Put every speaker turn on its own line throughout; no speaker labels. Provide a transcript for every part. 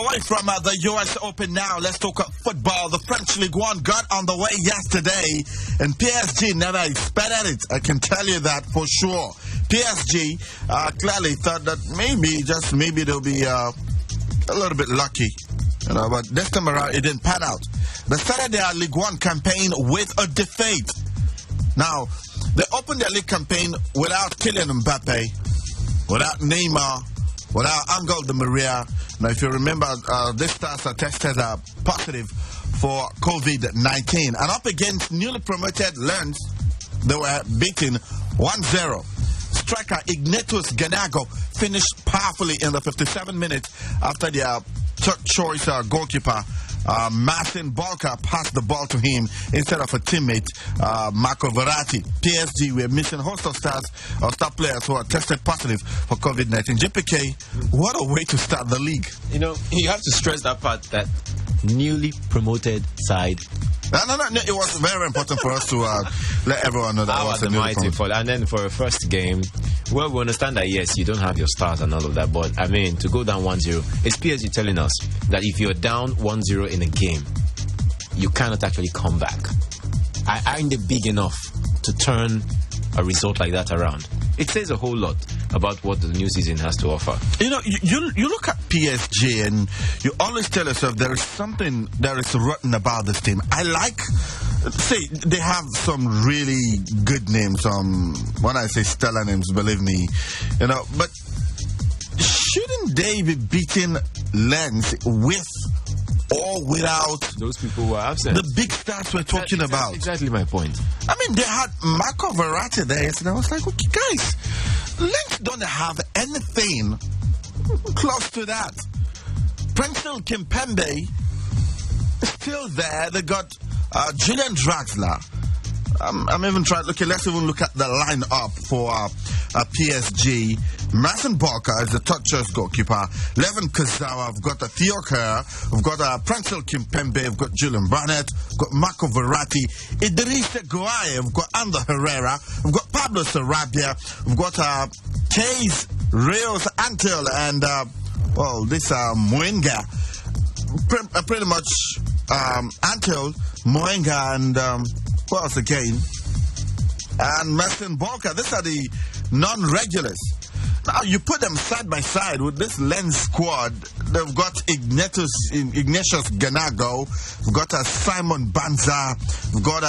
away from the US Open now. Let's talk football. The French League One got on the way yesterday, and PSG never expected it. I can tell you that for sure. PSG clearly thought that maybe they'll be a little bit lucky, but this time around it didn't pan out. They started their League One campaign with a defeat. Now, they opened their league campaign without Kylian Mbappe, without Neymar, without Angel Di Maria. Now, if you remember, these stars are tested positive for COVID-19. And up against newly promoted Lens, they were beaten 1-0. Striker Ignatius Ganago finished powerfully in the 57 minutes after their third choice goalkeeper Marcin Bolka passed the ball to him instead of a teammate, Marco Verratti. PSG were missing a host of star players who are tested positive for COVID-19. JPK, what a way to start the league.
You have to stress that part, that newly promoted side.
No. It was very important for us to let everyone know that was a newly promoted.
And then for a first game, well, we understand that, yes, you don't have your stars and all of that, but, to go down 1-0, it's PSG telling us that if you're down 1-0 in a game, you cannot actually come back. Aren't they big enough to turn a result like that around? It says a whole lot about what the new season has to offer.
You look at PSG and you always tell yourself there is something that is rotten about this team. They have some really good names. When I say stellar names, believe me, but shouldn't they be beating Lens with or without
those people who are absent?
The big stars we're talking about.
Exactly my point.
They had Marco Verratti there, and I was like, okay, guys, Lens don't have anything close to that. Princeton Kimpembe is still there. They got Julian Draxler. I'm even trying. Okay, let's even look at the lineup for PSG. Marcin Bolka is the third choice goalkeeper. Levin Kazawa. We've got Theo Kerr. We've got Princeton Kimpembe. We've got Julian Barnett. We've got Marco Verratti. Idrissa Gueye. We've got Ander Herrera. We've got Pablo Sarabia. We've got Keys Rios Antil and this Moenga. Pretty much Antil, Moenga, and who else again? And Marcin Bolka. These are the non-regulars. Now, you put them side by side with this Lens squad. They've got Ignatius Ganago. We've got Simon Banza. We've got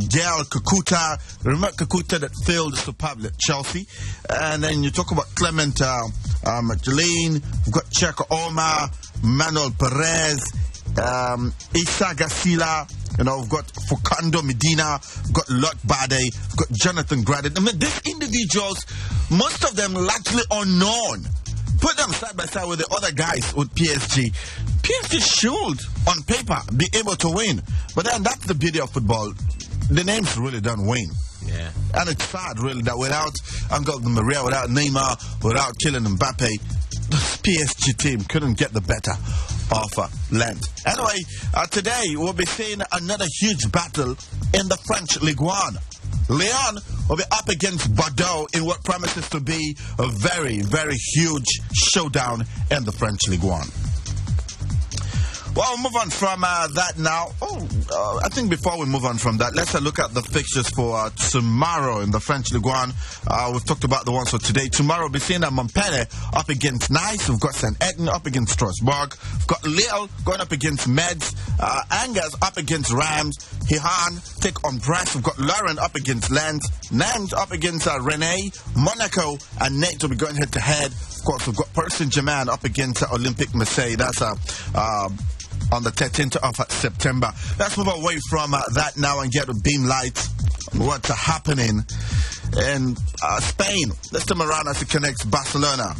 Gael Kakuta. Remember Kakuta that failed superbly at Chelsea? And then you talk about Clement McLean. We've got Checo Oma, Manuel Perez, Issa Gasila. We've got Fukando Medina, we've got Lot Bade, we've got Jonathan Gradit. These individuals, most of them largely unknown. Put them side by side with the other guys with PSG. PSG should, on paper, be able to win. But then that's the beauty of football. The names really don't win.
Yeah.
And it's sad, really, that without Angel Di Maria, without Neymar, without Kylian Mbappe, the PSG team couldn't get the better of Lens. Anyway, today we'll be seeing another huge battle in the French League One. Lyon will be up against Bordeaux in what promises to be a very, very huge showdown in the French League One. Well, we'll move on from that now. I think before we move on from that, let's look at the fixtures for tomorrow in the French Ligue 1. We've talked about the ones for today. Tomorrow we'll be seeing Montpellier up against Nice. We've got Saint-Etienne up against Strasbourg. We've got Lille going up against Metz. Angers up against Reims. Hihan take on Brest. We've got Lorient up against Lens. Nantes up against Rennes. Monaco and Nantes will be going head-to-head. Of course, we've got Paris Saint-Germain up against Olympique Marseille. That's on the 13th of September. Let's move away from that now and get a beam light on what's happening in Spain. This time around as it connects Barcelona.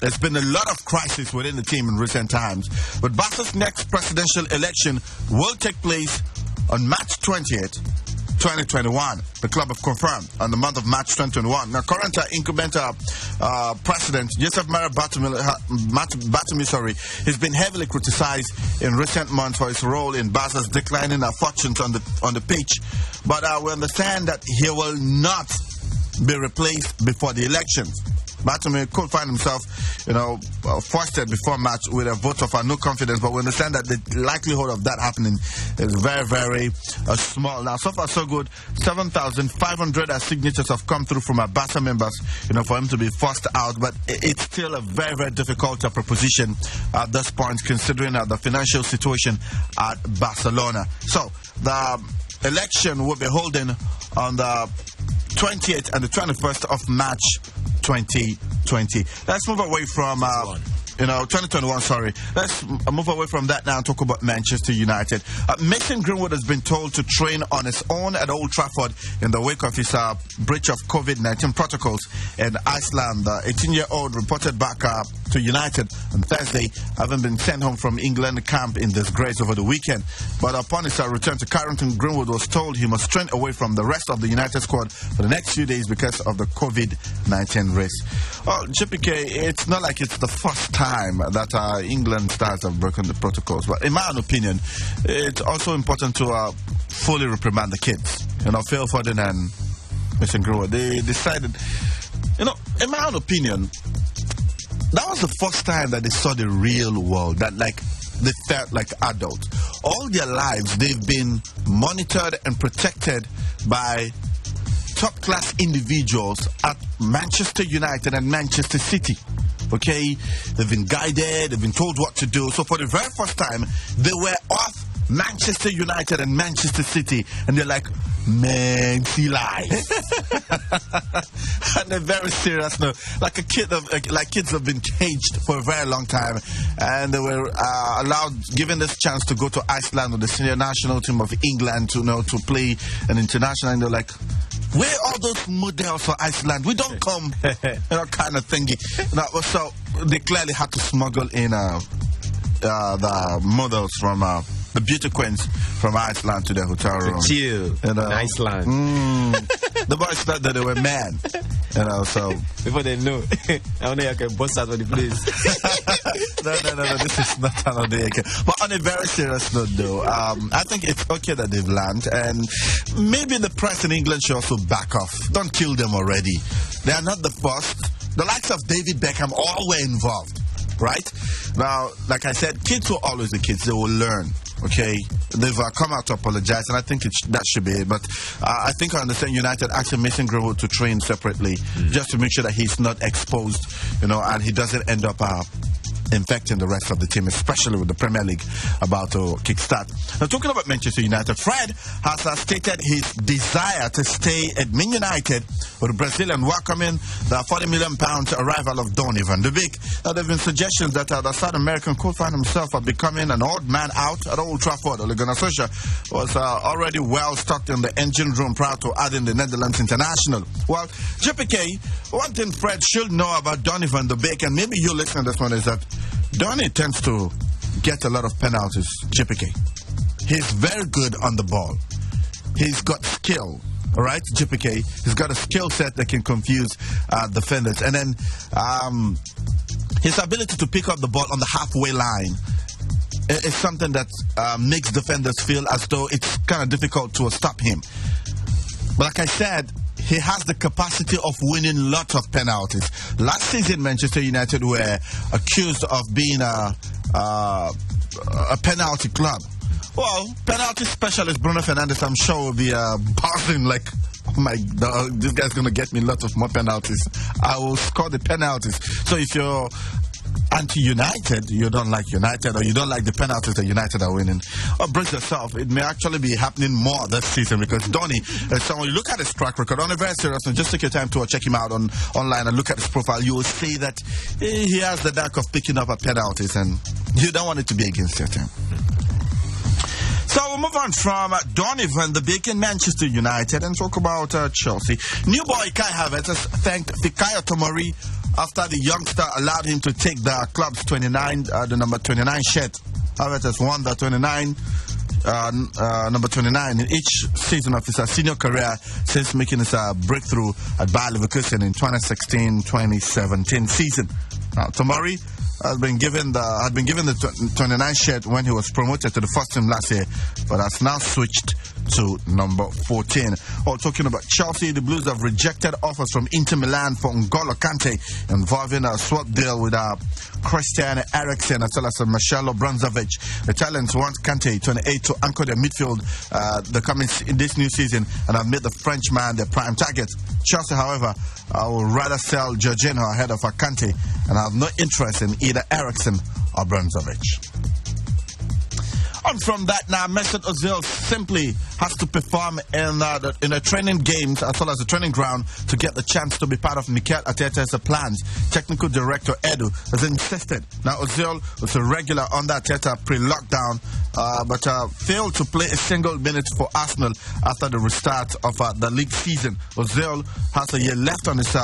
There's been a lot of crisis within the team in recent times. But Barca's next presidential election will take place on March 20th, 2021. The club have confirmed on the month of March 2021. Now, current incumbent president Josep Maria Bartomeu, has been heavily criticized in recent months for his role in Barca's declining fortunes on the pitch. But we understand that he will not be replaced before the elections. Bartomeu could find himself, foisted before match with a vote of no confidence, but we understand that the likelihood of that happening is very, very small. Now, so far so good. 7,500 signatures have come through from our Barca members, for him to be forced out, but it's still a very, very difficult proposition at this point, considering the financial situation at Barcelona. So, the election will be holding on the 28th and the 21st of March 2020. Let's move away from 2021, sorry. Let's move away from that now and talk about Manchester United. Mason Greenwood has been told to train on his own at Old Trafford in the wake of his breach of COVID-19 protocols in Iceland. The 18-year-old reported back to United on Thursday, having been sent home from England camp in disgrace over the weekend. But upon his return to Carrington, Greenwood was told he must train away from the rest of the United squad for the next few days because of the COVID-19 risk. Well, JPK, it's not like it's the first time that England stars have broken the protocols, but in my own opinion, it's also important to fully reprimand the kids. Phil Foden and Mason Greenwood, they decided, in my own opinion, that was the first time that they saw the real world, that they felt like adults. All their lives, they've been monitored and protected by top-class individuals at Manchester United and Manchester City. Okay, they've been guided, they've been told what to do. So for the very first time, they were off Manchester United and Manchester City, and they're like, man, see life. And they're very serious now. Kids have been caged for a very long time, and they were given this chance to go to Iceland with the senior national team of England to play an international, and they're like, where are all those models for Iceland? We don't come, kind of thingy. So they clearly had to smuggle in the models from the beauty queens from Iceland to their hotel room.
Chill in Iceland.
The boys thought that they were men. So
before they know, I only can bust out of the place.
No, this is not another day. But on a very serious note, though, I think it's okay that they've learned, and maybe the press in England should also back off. Don't kill them already. They are not the first. The likes of David Beckham all were involved, right? Now, like I said, kids will always be kids. They will learn. Okay, they've come out to apologize, and I think that should be it. But I think I understand United asking Mason Greenwood to train separately just to make sure that he's not exposed, and he doesn't end up infecting the rest of the team, especially with the Premier League about to kickstart. Now, talking about Manchester United, Fred has stated his desire to stay at Man United with Brazil and welcoming the £40 million arrival of Donny van de Beek. Now, there have been suggestions that the South American could find himself becoming an odd man out at Old Trafford. Ole Gunnar Solskjaer was already well stocked in the engine room prior to adding the Netherlands international. Well, JPK, one thing Fred should know about Donny van de Beek, and maybe you listen to this one, is that Donny tends to get a lot of penalties, JPK. He's very good on the ball. He's got skill, all right, JPK? He's got a skill set that can confuse defenders. And then his ability to pick up the ball on the halfway line is something that makes defenders feel as though it's kind of difficult to stop him. But like I said, he has the capacity of winning lots of penalties. Last season, Manchester United were accused of being a penalty club. Well, penalty specialist Bruno Fernandes, I'm sure, will be buzzing like, oh my God, this guy's going to get me lots of more penalties. I will score the penalties. So if you're anti-United, you don't like United, or you don't like the penalties that United are winning, or brace yourself, it may actually be happening more this season, because Donny, so when you look at his track record, on a very serious note, just take your time to check him out online and look at his profile, you will see that he has the knack of picking up penalties, and you don't want it to be against your team. So we'll move on from Donny van de Beek in Manchester United and talk about Chelsea. New boy Kai Havertz has thanked Fikayo Tomori after the youngster allowed him to take the club's the number 29 shirt. Havertz has won the number 29 in each season of his senior career since making his breakthrough at Bayer Leverkusen in 2016-2017 season. Now, Tomori had been given the 29 shirt when he was promoted to the first team last year, but has now switched to number 14. Talking about Chelsea, the Blues have rejected offers from Inter Milan for N'Golo Kante, involving a swap deal with Christian Eriksen as well as Marcelo Brozovic. The Italians want Kante, 28, to anchor their midfield in this new season and have made the Frenchman their prime target. Chelsea, however, would rather sell Jorginho ahead of Kante and have no interest in either Eriksen or Brozovic. On from that now, Mesut Ozil simply has to perform in the training games as well as the training ground to get the chance to be part of Mikel Arteta's plans. Technical director Edu has insisted. Now Ozil was a regular under Arteta pre-lockdown, but failed to play a single minute for Arsenal after the restart of the league season. Ozil has a year left on his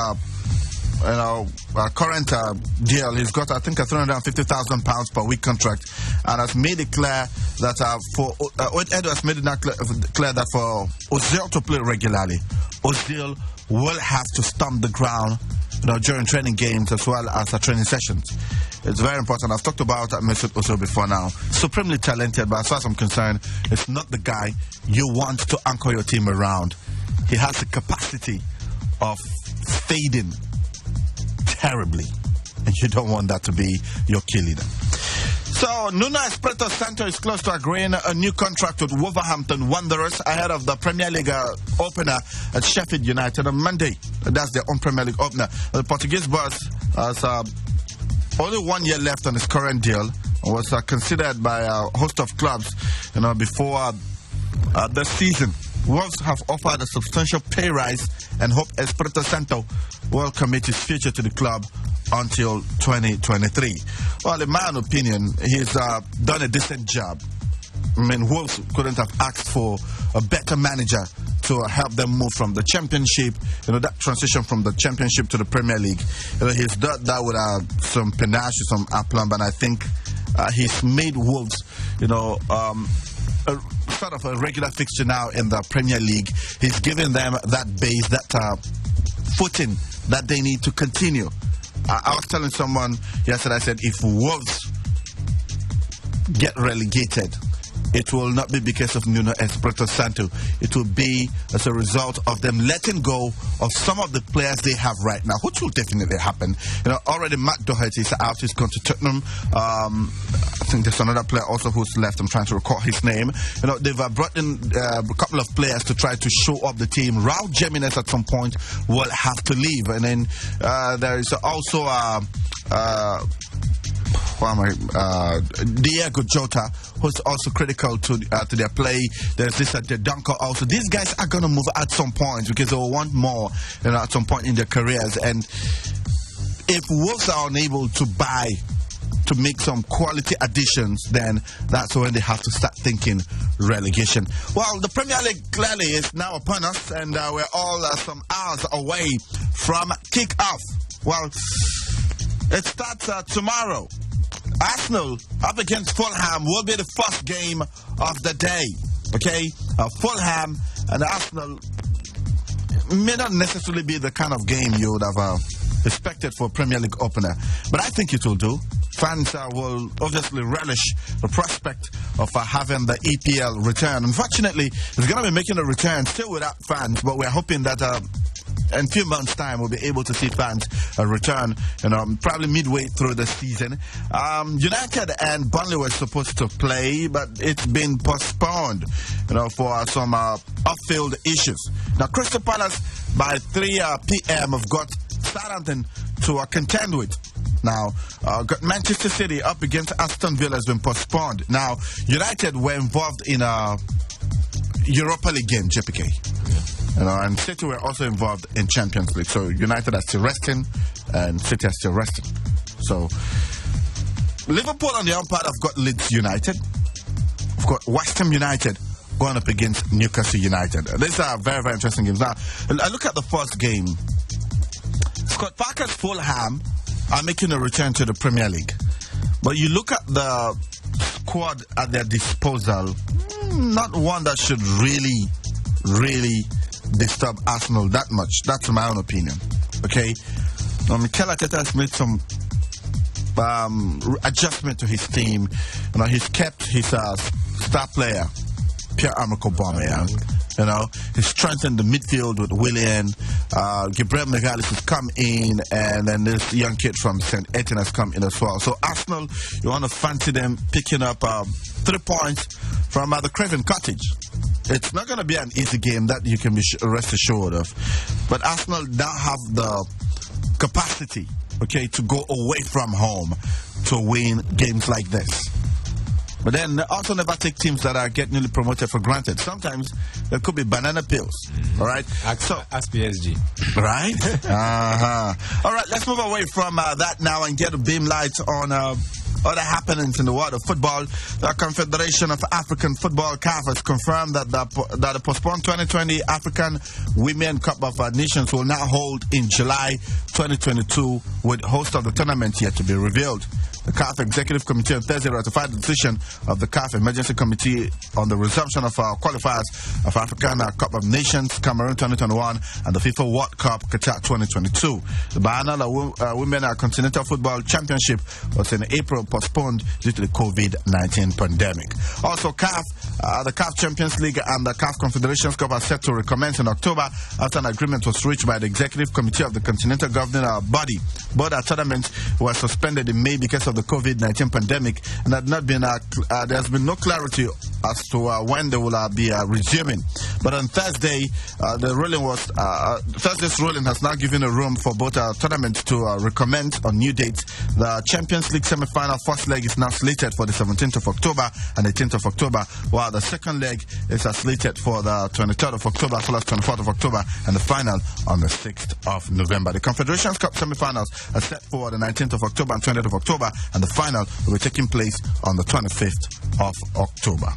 current deal. He's got, I think, a £350,000 per week contract, and has made it clear that Edu has made it clear that for Ozil to play regularly, Ozil will have to stomp the ground, during training games as well as training sessions. It's very important. I've talked about Mesut Ozil before now. Supremely talented, but as far as I'm concerned, it's not the guy you want to anchor your team around. He has the capacity of fading terribly, and you don't want that to be your key leader. So Nuno Espirito Santo is close to agreeing a new contract with Wolverhampton Wanderers ahead of the Premier League opener at Sheffield United on Monday. That's their own Premier League opener. The Portuguese boss has only 1 year left on his current deal and was considered by a host of clubs before the season. Wolves have offered a substantial pay rise and hope Espirito Santo will commit his future to the club until 2023. Well, in my own opinion, he's done a decent job. I mean, Wolves couldn't have asked for a better manager to help them move from the Championship, that transition from the Championship to the Premier League. He's done that with some panache, some aplomb, and I think he's made Wolves, sort of a regular fixture now in the Premier League. He's given them that base, that footing that they need to continue. I was telling someone yesterday, I said, if Wolves get relegated, it will not be because of Nuno Espirito Santo. It will be as a result of them letting go of some of the players they have right now, which will definitely happen. Already Matt Doherty is out. He's gone to Tottenham. I think there's another player also who's left. I'm trying to recall his name. They've brought in a couple of players to try to show up the team. Raul Jimenez at some point will have to leave. And then there is also Diego Jota, who's also critical to their play. There's this at the Dunker also. These guys are going to move at some point because they will want more at some point in their careers. And if Wolves are unable to make some quality additions, then that's when they have to start thinking relegation. Well, the Premier League clearly is now upon us, and we're all some hours away from kick-off. Well, it starts tomorrow. Arsenal up against Fulham will be the first game of the day. Okay, Fulham and Arsenal may not necessarily be the kind of game you would have expected for a Premier League opener, but I think it will do. Fans will obviously relish the prospect of having the EPL return. Unfortunately, it's going to be making a return still without fans, but we're hoping that in a few months' time, we'll be able to see fans return, probably midway through the season. United and Burnley were supposed to play, but it's been postponed, for some off-field issues. Now, Crystal Palace, by 3 p.m., have got Southampton to contend with. Now, got Manchester City up against Aston Villa has been postponed. Now, United were involved in a Europa League game, JPK. And City were also involved in Champions League. So United are still resting, and City are still resting. So Liverpool on their own part have got Leeds United. We've got West Ham United going up against Newcastle United. These are very, very interesting games. Now, I look at the first game. Scott Parker's Fulham are making a return to the Premier League. But you look at the squad at their disposal, not one that should really disturb Arsenal that much. That's my own opinion. Okay? Now, Mikel Arteta has made some adjustment to his team. You know, he's kept his star player, Pierre-Emerick Aubameyang. You know, he strengthened the midfield with Willian. Gabriel Magalhaes has come in, and then this young kid from St. Etienne has come in as well. So Arsenal, you want to fancy them picking up 3 points from the Craven Cottage. It's not going to be an easy game, that you can be rest assured of. But Arsenal now have the capacity, okay, to go away from home to win games like this. But then also never take teams that are getting newly promoted for granted. Sometimes there could be banana pills, all right?
Ask PSG.
Right? All right, let's move away from that now and get a beam light on other happenings in the world of football. The Confederation of African Football, CAF, has confirmed that the postponed 2020 African Women Cup of Nations will now hold in July 2022, with host of the tournament yet to be revealed. The CAF Executive Committee on Thursday ratified the decision of the CAF Emergency Committee on the resumption of qualifiers of African Cup of Nations Cameroon 2021 and the FIFA World Cup Qatar 2022. The biennial Women Continental Football Championship was in April postponed due to the COVID-19 pandemic. Also, the CAF Champions League and the CAF Confederations Cup are set to recommence in October after an agreement was reached by the Executive Committee of the Continental Governing Body. Both tournaments were suspended in May because of the COVID-19 pandemic, and had not been there has been no clarity as to when they will be resuming. But on Thursday, Thursday's ruling has now given a room for both tournaments to recommence on new dates. The Champions League semi-final first leg is now slated for the 17th of October and 18th of October, while the second leg is slated for the 23rd of October as well as 24th of October, and the final on the 6th of November. The Confederations Cup semi-finals are set for the 19th of October and 20th of October, and the final will be taking place on the 25th of October.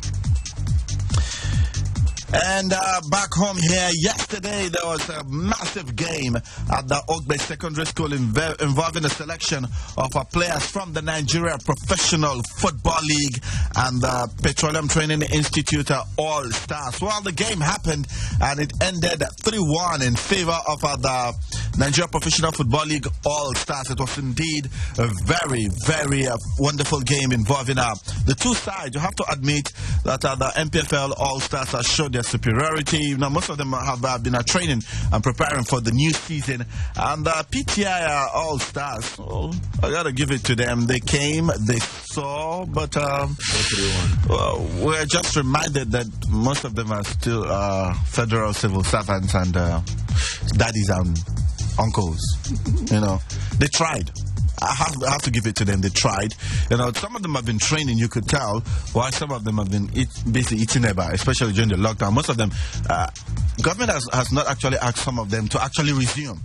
And back home here, yesterday there was a massive game at the Oak Bay Secondary School involving the selection of players from the Nigeria Professional Football League and the Petroleum Training Institute All-Stars. Well, the game happened and it ended 3-1 in favor of the Nigeria Professional Football League All-Stars. It was indeed a very, very wonderful game involving the two sides. You have to admit that the MPFL All-Stars have showed their superiority. Now, most of them have been training and preparing for the new season. And the PTI All-Stars, well, I got to give it to them. They came, they saw, but we're just reminded that most of them are still federal civil servants and daddies and uncles. You know, they tried. I have to give it to them. They tried. You know, some of them have been training, you could tell, while some of them have been basically eating about, especially during the lockdown. Most of them, government has not actually asked some of them to actually resume.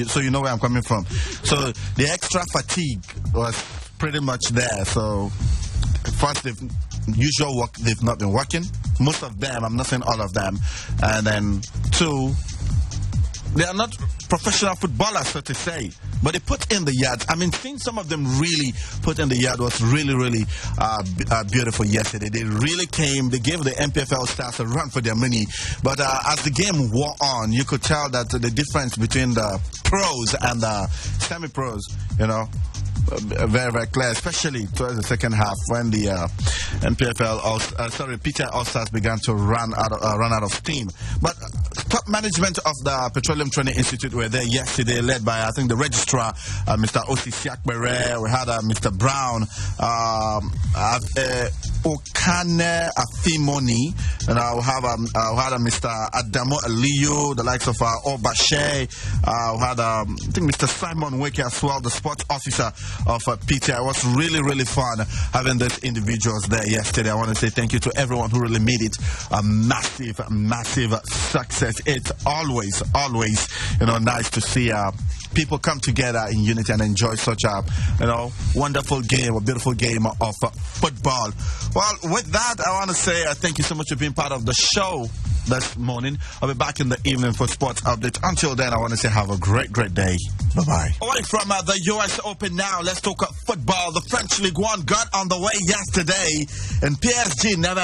So you know where I'm coming from. So the extra fatigue was pretty much there. So first, usual work, they've not been working. Most of them, I'm not saying all of them. And then two, they are not professional footballers, so to say, but they put in the yards. I mean, seeing some of them really put in the yard was really, really beautiful yesterday. They really came. They gave the MPFL Stars a run for their money. But as the game wore on, you could tell that the difference between the pros and the semi-pros, you know, very, very clear, especially towards the second half when the PTI All-Stars began to run out of steam. But top management of the Petroleum Training Institute were there yesterday, led by, I think, the registrar, Mr. Osi Siakbere. We had Mr. Brown, Okane Afimoni, and we had Mr. Adamo Aliyu, the likes of Obashe. We had, I think, Mr. Simon Wake as well, the sports officer of PTI. It was really, really fun having these individuals there yesterday. I want to say thank you to everyone who really made it a massive, massive success. It's always, you know, nice to see people come together in unity and enjoy such a, you know, wonderful game, a beautiful game of football. Well, with that, I want to say thank you so much for being part of the show this morning. I'll be back in the evening for sports update. Until then, I want to say have a great, great day. Bye-bye. Away from the US Open now, let's talk football. The French League One got on the way yesterday, and PSG never